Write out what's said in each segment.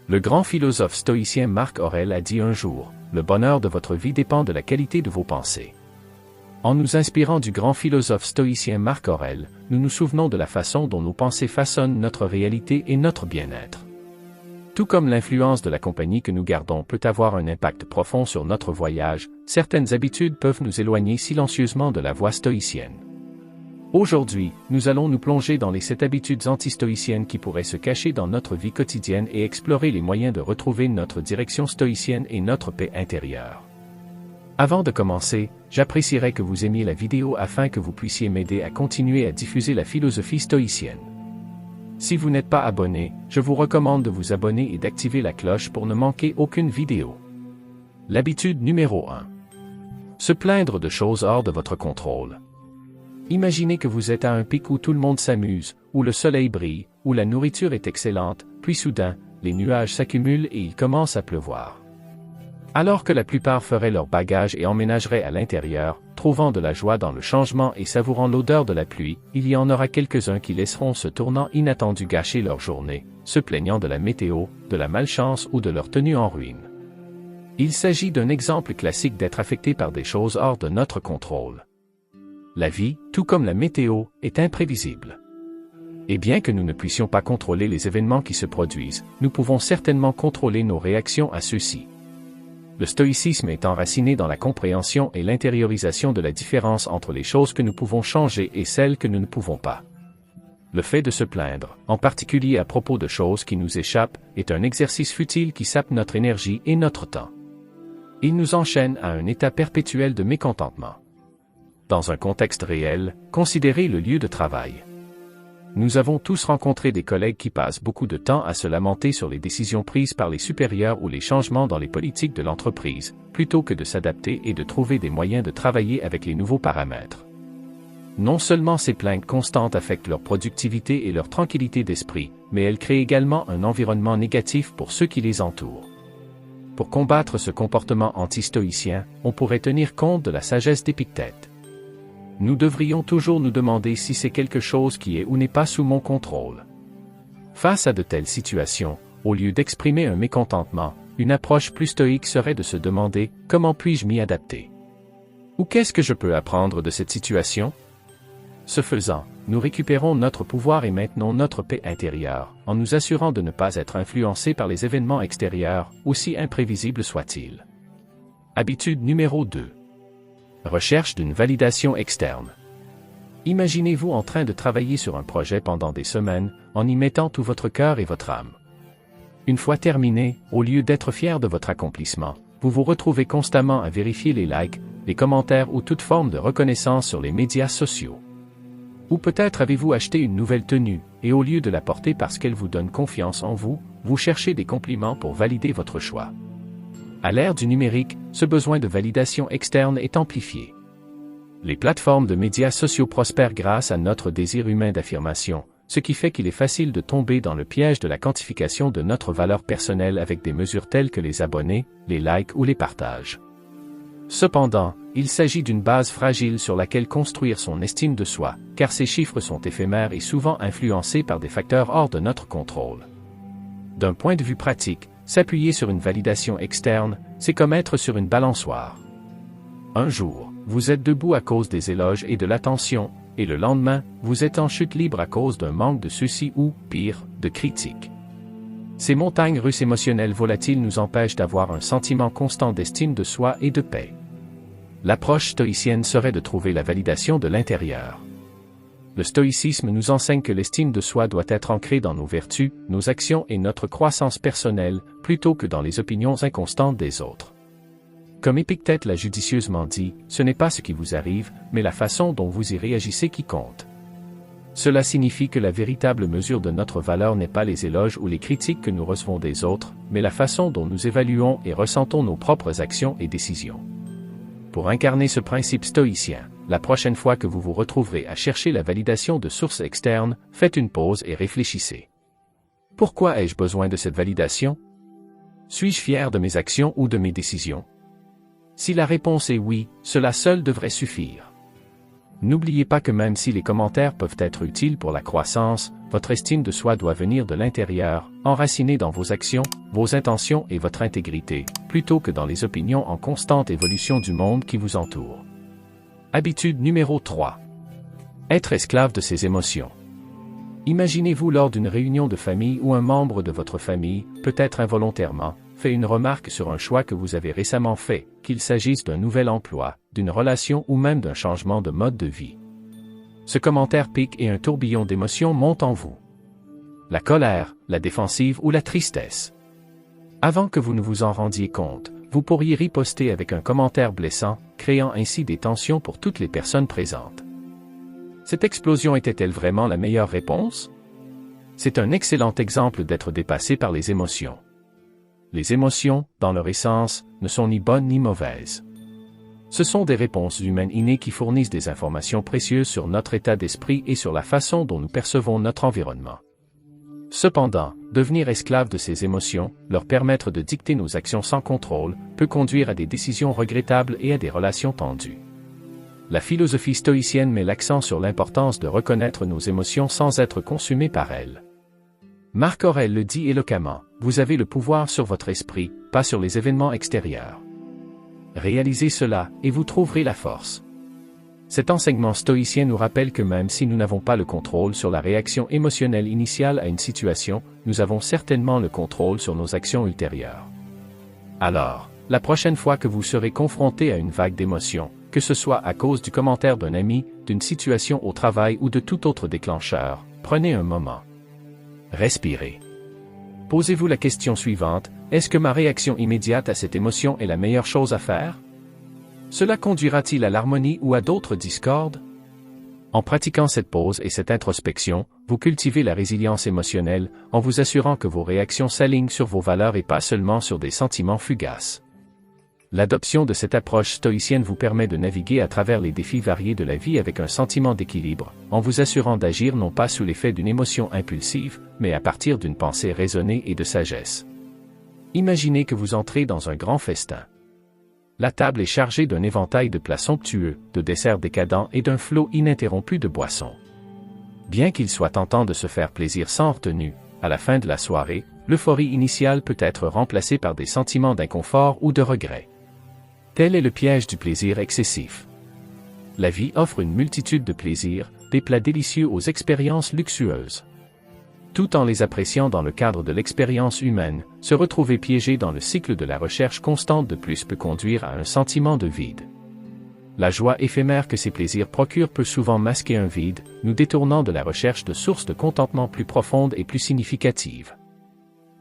Le grand philosophe stoïcien Marc Aurèle a dit un jour, « Le bonheur de votre vie dépend de la qualité de vos pensées. » En nous inspirant du grand philosophe stoïcien Marc Aurèle, nous nous souvenons de la façon dont nos pensées façonnent notre réalité et notre bien-être. Tout comme l'influence de la compagnie que nous gardons peut avoir un impact profond sur notre voyage, certaines habitudes peuvent nous éloigner silencieusement de la voie stoïcienne. Aujourd'hui, nous allons nous plonger dans les 7 habitudes anti-stoïciennes qui pourraient se cacher dans notre vie quotidienne et explorer les moyens de retrouver notre direction stoïcienne et notre paix intérieure. Avant de commencer, j'apprécierais que vous aimiez la vidéo afin que vous puissiez m'aider à continuer à diffuser la philosophie stoïcienne. Si vous n'êtes pas abonné, je vous recommande de vous abonner et d'activer la cloche pour ne manquer aucune vidéo. L'habitude numéro 1. Se plaindre de choses hors de votre contrôle. Imaginez que vous êtes à un pic où tout le monde s'amuse, où le soleil brille, où la nourriture est excellente, puis soudain, les nuages s'accumulent et il commence à pleuvoir. Alors que la plupart feraient leur bagage et emménageraient à l'intérieur, trouvant de la joie dans le changement et savourant l'odeur de la pluie, il y en aura quelques-uns qui laisseront ce tournant inattendu gâcher leur journée, se plaignant de la météo, de la malchance ou de leur tenue en ruine. Il s'agit d'un exemple classique d'être affecté par des choses hors de notre contrôle. La vie, tout comme la météo, est imprévisible. Et bien que nous ne puissions pas contrôler les événements qui se produisent, nous pouvons certainement contrôler nos réactions à ceux-ci. Le stoïcisme est enraciné dans la compréhension et l'intériorisation de la différence entre les choses que nous pouvons changer et celles que nous ne pouvons pas. Le fait de se plaindre, en particulier à propos de choses qui nous échappent, est un exercice futile qui sape notre énergie et notre temps. Il nous enchaîne à un état perpétuel de mécontentement. Dans un contexte réel, considérez le lieu de travail. Nous avons tous rencontré des collègues qui passent beaucoup de temps à se lamenter sur les décisions prises par les supérieurs ou les changements dans les politiques de l'entreprise, plutôt que de s'adapter et de trouver des moyens de travailler avec les nouveaux paramètres. Non seulement ces plaintes constantes affectent leur productivité et leur tranquillité d'esprit, mais elles créent également un environnement négatif pour ceux qui les entourent. Pour combattre ce comportement anti-stoïcien, on pourrait tenir compte de la sagesse d'Épictète. Nous devrions toujours nous demander si c'est quelque chose qui est ou n'est pas sous mon contrôle. Face à de telles situations, au lieu d'exprimer un mécontentement, une approche plus stoïque serait de se demander « Comment puis-je m'y adapter ?» Ou « Qu'est-ce que je peux apprendre de cette situation ?» Ce faisant, nous récupérons notre pouvoir et maintenons notre paix intérieure, en nous assurant de ne pas être influencés par les événements extérieurs, aussi imprévisibles soient-ils. Habitude numéro 2. Recherche d'une validation externe. Imaginez-vous en train de travailler sur un projet pendant des semaines, en y mettant tout votre cœur et votre âme. Une fois terminé, au lieu d'être fier de votre accomplissement, vous vous retrouvez constamment à vérifier les likes, les commentaires ou toute forme de reconnaissance sur les médias sociaux. Ou peut-être avez-vous acheté une nouvelle tenue, et au lieu de la porter parce qu'elle vous donne confiance en vous, vous cherchez des compliments pour valider votre choix. À l'ère du numérique, ce besoin de validation externe est amplifié. Les plateformes de médias sociaux prospèrent grâce à notre désir humain d'affirmation, ce qui fait qu'il est facile de tomber dans le piège de la quantification de notre valeur personnelle avec des mesures telles que les abonnés, les likes ou les partages. Cependant, il s'agit d'une base fragile sur laquelle construire son estime de soi, car ces chiffres sont éphémères et souvent influencés par des facteurs hors de notre contrôle. D'un point de vue pratique, s'appuyer sur une validation externe, c'est comme être sur une balançoire. Un jour, vous êtes debout à cause des éloges et de l'attention, et le lendemain, vous êtes en chute libre à cause d'un manque de ceci ou, pire, de critiques. Ces montagnes russes émotionnelles volatiles nous empêchent d'avoir un sentiment constant d'estime de soi et de paix. L'approche stoïcienne serait de trouver la validation de l'intérieur. Le stoïcisme nous enseigne que l'estime de soi doit être ancrée dans nos vertus, nos actions et notre croissance personnelle, plutôt que dans les opinions inconstantes des autres. Comme Épictète l'a judicieusement dit, ce n'est pas ce qui vous arrive, mais la façon dont vous y réagissez qui compte. Cela signifie que la véritable mesure de notre valeur n'est pas les éloges ou les critiques que nous recevons des autres, mais la façon dont nous évaluons et ressentons nos propres actions et décisions. Pour incarner ce principe stoïcien, la prochaine fois que vous vous retrouverez à chercher la validation de sources externes, faites une pause et réfléchissez. Pourquoi ai-je besoin de cette validation? Suis-je fier de mes actions ou de mes décisions? Si la réponse est oui, cela seul devrait suffire. N'oubliez pas que même si les commentaires peuvent être utiles pour la croissance, votre estime de soi doit venir de l'intérieur, enracinée dans vos actions, vos intentions et votre intégrité, plutôt que dans les opinions en constante évolution du monde qui vous entoure. Habitude numéro 3. Être esclave de ses émotions. Imaginez-vous lors d'une réunion de famille où un membre de votre famille, peut-être involontairement, fait une remarque sur un choix que vous avez récemment fait, qu'il s'agisse d'un nouvel emploi, d'une relation ou même d'un changement de mode de vie. Ce commentaire pique et un tourbillon d'émotions monte en vous. La colère, la défensive ou la tristesse. Avant que vous ne vous en rendiez compte, vous pourriez riposter avec un commentaire blessant, créant ainsi des tensions pour toutes les personnes présentes. Cette explosion était-elle vraiment la meilleure réponse? C'est un excellent exemple d'être dépassé par les émotions. Les émotions, dans leur essence, ne sont ni bonnes ni mauvaises. Ce sont des réponses humaines innées qui fournissent des informations précieuses sur notre état d'esprit et sur la façon dont nous percevons notre environnement. Cependant, devenir esclave de ces émotions, leur permettre de dicter nos actions sans contrôle, peut conduire à des décisions regrettables et à des relations tendues. La philosophie stoïcienne met l'accent sur l'importance de reconnaître nos émotions sans être consumé par elles. Marc Aurèle le dit éloquemment, vous avez le pouvoir sur votre esprit, pas sur les événements extérieurs. Réalisez cela, et vous trouverez la force. Cet enseignement stoïcien nous rappelle que même si nous n'avons pas le contrôle sur la réaction émotionnelle initiale à une situation, nous avons certainement le contrôle sur nos actions ultérieures. Alors, la prochaine fois que vous serez confronté à une vague d'émotions, que ce soit à cause du commentaire d'un ami, d'une situation au travail ou de tout autre déclencheur, prenez un moment. Respirez. Posez-vous la question suivante, est-ce que ma réaction immédiate à cette émotion est la meilleure chose à faire? Cela conduira-t-il à l'harmonie ou à d'autres discordes? En pratiquant cette pause et cette introspection, vous cultivez la résilience émotionnelle, en vous assurant que vos réactions s'alignent sur vos valeurs et pas seulement sur des sentiments fugaces. L'adoption de cette approche stoïcienne vous permet de naviguer à travers les défis variés de la vie avec un sentiment d'équilibre, en vous assurant d'agir non pas sous l'effet d'une émotion impulsive, mais à partir d'une pensée raisonnée et de sagesse. Imaginez que vous entrez dans un grand festin. La table est chargée d'un éventail de plats somptueux, de desserts décadents et d'un flot ininterrompu de boissons. Bien qu'il soit tentant de se faire plaisir sans retenue, à la fin de la soirée, l'euphorie initiale peut être remplacée par des sentiments d'inconfort ou de regret. Tel est le piège du plaisir excessif. La vie offre une multitude de plaisirs, des plats délicieux aux expériences luxueuses. Tout en les appréciant dans le cadre de l'expérience humaine, se retrouver piégé dans le cycle de la recherche constante de plus peut conduire à un sentiment de vide. La joie éphémère que ces plaisirs procurent peut souvent masquer un vide, nous détournant de la recherche de sources de contentement plus profondes et plus significatives.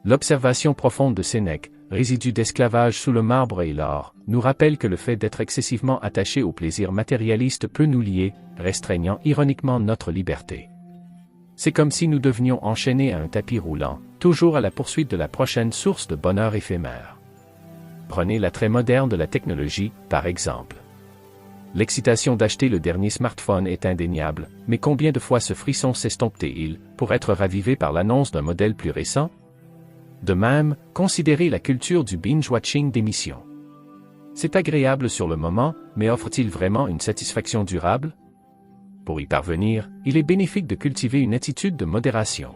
L'observation profonde de Sénèque, résidu d'esclavage sous le marbre et l'or, nous rappelle que le fait d'être excessivement attaché au plaisir matérialiste peut nous lier, restreignant ironiquement notre liberté. C'est comme si nous devenions enchaînés à un tapis roulant, toujours à la poursuite de la prochaine source de bonheur éphémère. Prenez l'attrait moderne de la technologie, par exemple. L'excitation d'acheter le dernier smartphone est indéniable, mais combien de fois ce frisson s'estompe-t-il, pour être ravivé par l'annonce d'un modèle plus récent? De même, considérez la culture du binge-watching d'émissions. C'est agréable sur le moment, mais offre-t-il vraiment une satisfaction durable? Pour y parvenir, il est bénéfique de cultiver une attitude de modération.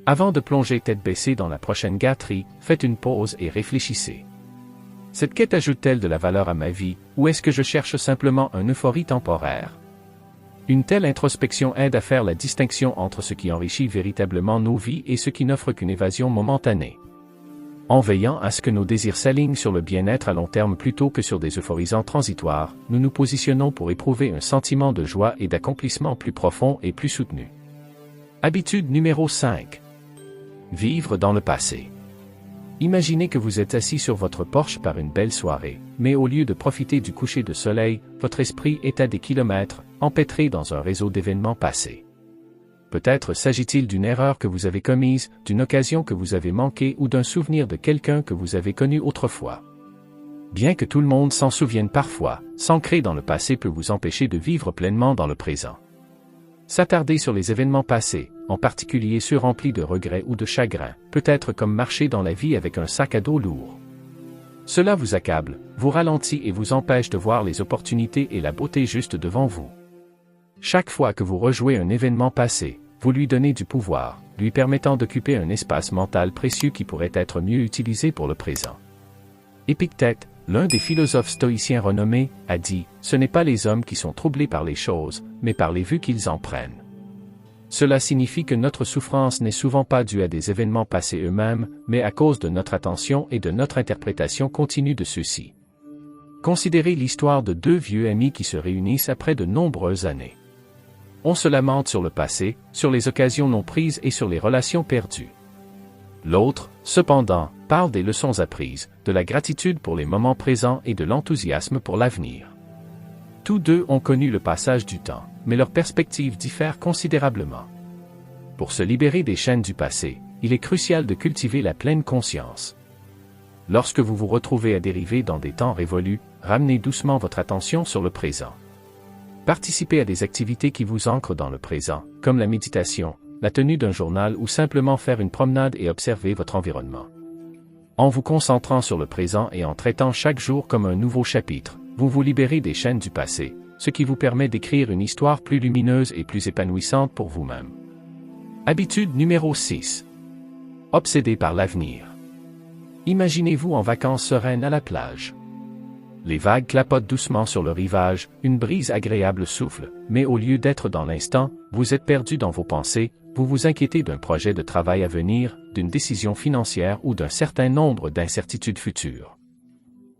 Avant de plonger tête baissée dans la prochaine gâterie, faites une pause et réfléchissez. Cette quête ajoute-t-elle de la valeur à ma vie, ou est-ce que je cherche simplement une euphorie temporaire? Une telle introspection aide à faire la distinction entre ce qui enrichit véritablement nos vies et ce qui n'offre qu'une évasion momentanée. En veillant à ce que nos désirs s'alignent sur le bien-être à long terme plutôt que sur des euphorisants transitoires, nous nous positionnons pour éprouver un sentiment de joie et d'accomplissement plus profond et plus soutenu. Habitude numéro 5. Vivre dans le passé. Imaginez que vous êtes assis sur votre porche par une belle soirée, mais au lieu de profiter du coucher de soleil, votre esprit est à des kilomètres, empêtré dans un réseau d'événements passés. Peut-être s'agit-il d'une erreur que vous avez commise, d'une occasion que vous avez manquée ou d'un souvenir de quelqu'un que vous avez connu autrefois. Bien que tout le monde s'en souvienne parfois, s'ancrer dans le passé peut vous empêcher de vivre pleinement dans le présent. S'attarder sur les événements passés, en particulier ceux remplis de regrets ou de chagrins, peut être comme marcher dans la vie avec un sac à dos lourd. Cela vous accable, vous ralentit et vous empêche de voir les opportunités et la beauté juste devant vous. Chaque fois que vous rejouez un événement passé, vous lui donnez du pouvoir, lui permettant d'occuper un espace mental précieux qui pourrait être mieux utilisé pour le présent. Épictète, l'un des philosophes stoïciens renommés, a dit « Ce n'est pas les hommes qui sont troublés par les choses, mais par les vues qu'ils en prennent. » Cela signifie que notre souffrance n'est souvent pas due à des événements passés eux-mêmes, mais à cause de notre attention et de notre interprétation continue de ceux-ci. Considérez l'histoire de deux vieux amis qui se réunissent après de nombreuses années. On se lamente sur le passé, sur les occasions non prises et sur les relations perdues. L'autre, cependant, parle des leçons apprises, de la gratitude pour les moments présents et de l'enthousiasme pour l'avenir. Tous deux ont connu le passage du temps, mais leurs perspectives diffèrent considérablement. Pour se libérer des chaînes du passé, il est crucial de cultiver la pleine conscience. Lorsque vous vous retrouvez à dériver dans des temps révolus, ramenez doucement votre attention sur le présent. Participez à des activités qui vous ancrent dans le présent, comme la méditation, la tenue d'un journal ou simplement faire une promenade et observer votre environnement. En vous concentrant sur le présent et en traitant chaque jour comme un nouveau chapitre, vous vous libérez des chaînes du passé, ce qui vous permet d'écrire une histoire plus lumineuse et plus épanouissante pour vous-même. Habitude numéro 6. Obsédé par l'avenir. Imaginez-vous en vacances sereines à la plage. Les vagues clapotent doucement sur le rivage, une brise agréable souffle, mais au lieu d'être dans l'instant, vous êtes perdu dans vos pensées, vous vous inquiétez d'un projet de travail à venir, d'une décision financière ou d'un certain nombre d'incertitudes futures.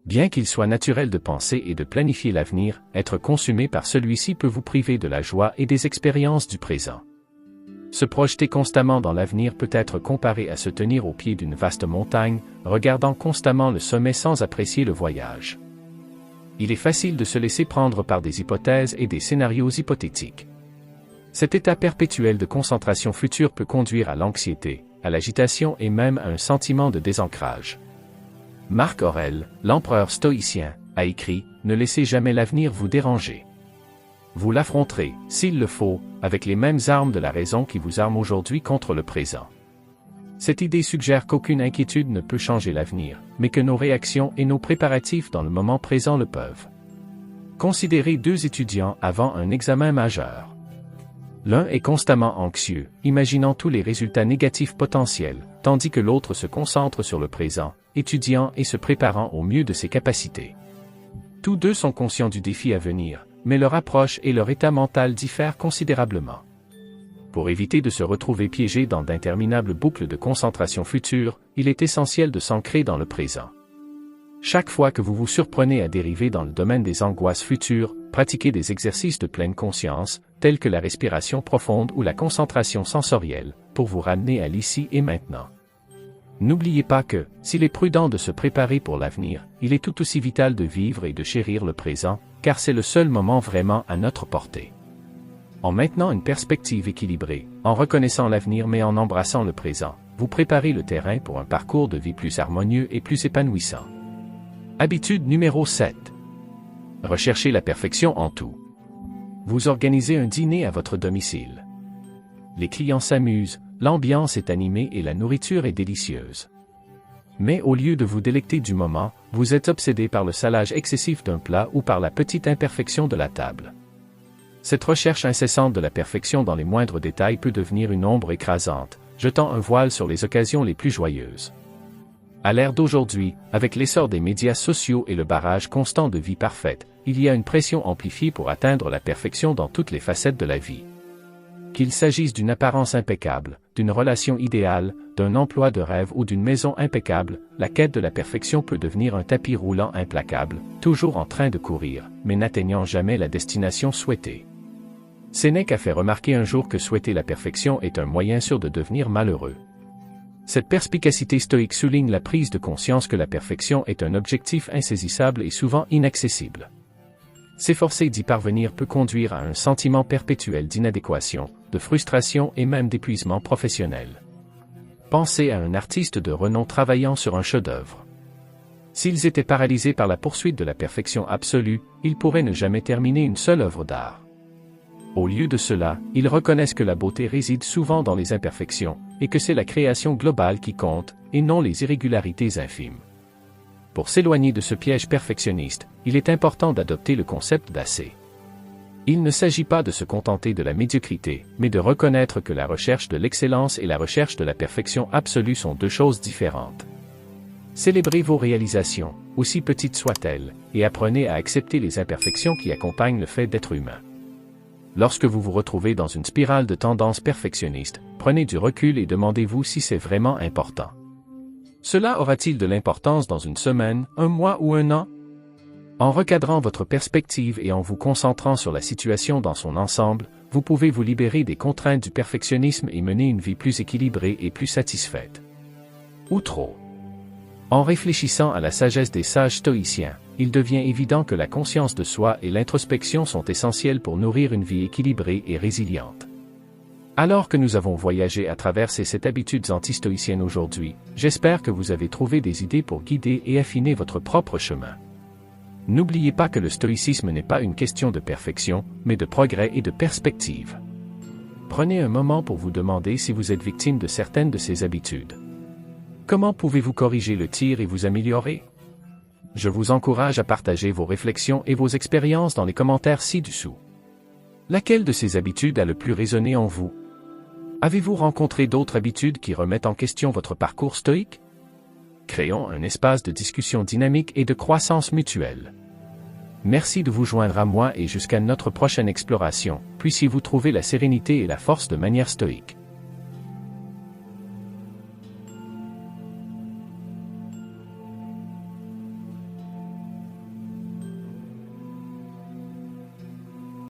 Bien qu'il soit naturel de penser et de planifier l'avenir, être consumé par celui-ci peut vous priver de la joie et des expériences du présent. Se projeter constamment dans l'avenir peut être comparé à se tenir au pied d'une vaste montagne, regardant constamment le sommet sans apprécier le voyage. Il est facile de se laisser prendre par des hypothèses et des scénarios hypothétiques. Cet état perpétuel de concentration future peut conduire à l'anxiété, à l'agitation et même à un sentiment de désancrage. Marc Aurèle, l'empereur stoïcien, a écrit « Ne laissez jamais l'avenir vous déranger. Vous l'affronterez, s'il le faut, avec les mêmes armes de la raison qui vous arment aujourd'hui contre le présent. » Cette idée suggère qu'aucune inquiétude ne peut changer l'avenir, mais que nos réactions et nos préparatifs dans le moment présent le peuvent. Considérez deux étudiants avant un examen majeur. L'un est constamment anxieux, imaginant tous les résultats négatifs potentiels, tandis que l'autre se concentre sur le présent, étudiant et se préparant au mieux de ses capacités. Tous deux sont conscients du défi à venir, mais leur approche et leur état mental diffèrent considérablement. Pour éviter de se retrouver piégé dans d'interminables boucles de concentration future, il est essentiel de s'ancrer dans le présent. Chaque fois que vous vous surprenez à dériver dans le domaine des angoisses futures, pratiquez des exercices de pleine conscience, tels que la respiration profonde ou la concentration sensorielle, pour vous ramener à l'ici et maintenant. N'oubliez pas que, s'il est prudent de se préparer pour l'avenir, il est tout aussi vital de vivre et de chérir le présent, car c'est le seul moment vraiment à notre portée. En maintenant une perspective équilibrée, en reconnaissant l'avenir mais en embrassant le présent, vous préparez le terrain pour un parcours de vie plus harmonieux et plus épanouissant. Habitude numéro 7. Recherchez la perfection en tout. Vous organisez un dîner à votre domicile. Les clients s'amusent, l'ambiance est animée et la nourriture est délicieuse. Mais au lieu de vous délecter du moment, vous êtes obsédé par le salage excessif d'un plat ou par la petite imperfection de la table. Cette recherche incessante de la perfection dans les moindres détails peut devenir une ombre écrasante, jetant un voile sur les occasions les plus joyeuses. À l'ère d'aujourd'hui, avec l'essor des médias sociaux et le barrage constant de vie parfaite, il y a une pression amplifiée pour atteindre la perfection dans toutes les facettes de la vie. Qu'il s'agisse d'une apparence impeccable, d'une relation idéale, d'un emploi de rêve ou d'une maison impeccable, la quête de la perfection peut devenir un tapis roulant implacable, toujours en train de courir, mais n'atteignant jamais la destination souhaitée. Sénèque a fait remarquer un jour que souhaiter la perfection est un moyen sûr de devenir malheureux. Cette perspicacité stoïque souligne la prise de conscience que la perfection est un objectif insaisissable et souvent inaccessible. S'efforcer d'y parvenir peut conduire à un sentiment perpétuel d'inadéquation, de frustration et même d'épuisement professionnel. Pensez à un artiste de renom travaillant sur un chef-d'œuvre. S'ils étaient paralysés par la poursuite de la perfection absolue, ils pourraient ne jamais terminer une seule œuvre d'art. Au lieu de cela, ils reconnaissent que la beauté réside souvent dans les imperfections, et que c'est la création globale qui compte, et non les irrégularités infimes. Pour s'éloigner de ce piège perfectionniste, il est important d'adopter le concept d'assez. Il ne s'agit pas de se contenter de la médiocrité, mais de reconnaître que la recherche de l'excellence et la recherche de la perfection absolue sont deux choses différentes. Célébrez vos réalisations, aussi petites soient-elles, et apprenez à accepter les imperfections qui accompagnent le fait d'être humain. Lorsque vous vous retrouvez dans une spirale de tendance perfectionniste, prenez du recul et demandez-vous si c'est vraiment important. Cela aura-t-il de l'importance dans une semaine, un mois ou un an? En recadrant votre perspective et en vous concentrant sur la situation dans son ensemble, vous pouvez vous libérer des contraintes du perfectionnisme et mener une vie plus équilibrée et plus satisfaite. Ou trop. En réfléchissant à la sagesse des sages stoïciens, il devient évident que la conscience de soi et l'introspection sont essentielles pour nourrir une vie équilibrée et résiliente. Alors que nous avons voyagé à travers ces 7 habitudes anti-stoïciennes aujourd'hui, j'espère que vous avez trouvé des idées pour guider et affiner votre propre chemin. N'oubliez pas que le stoïcisme n'est pas une question de perfection, mais de progrès et de perspective. Prenez un moment pour vous demander si vous êtes victime de certaines de ces habitudes. Comment pouvez-vous corriger le tir et vous améliorer? Je vous encourage à partager vos réflexions et vos expériences dans les commentaires ci-dessous. Laquelle de ces habitudes a le plus résonné en vous? Avez-vous rencontré d'autres habitudes qui remettent en question votre parcours stoïque? Créons un espace de discussion dynamique et de croissance mutuelle. Merci de vous joindre à moi et jusqu'à notre prochaine exploration, puissiez-vous trouver la sérénité et la force de manière stoïque.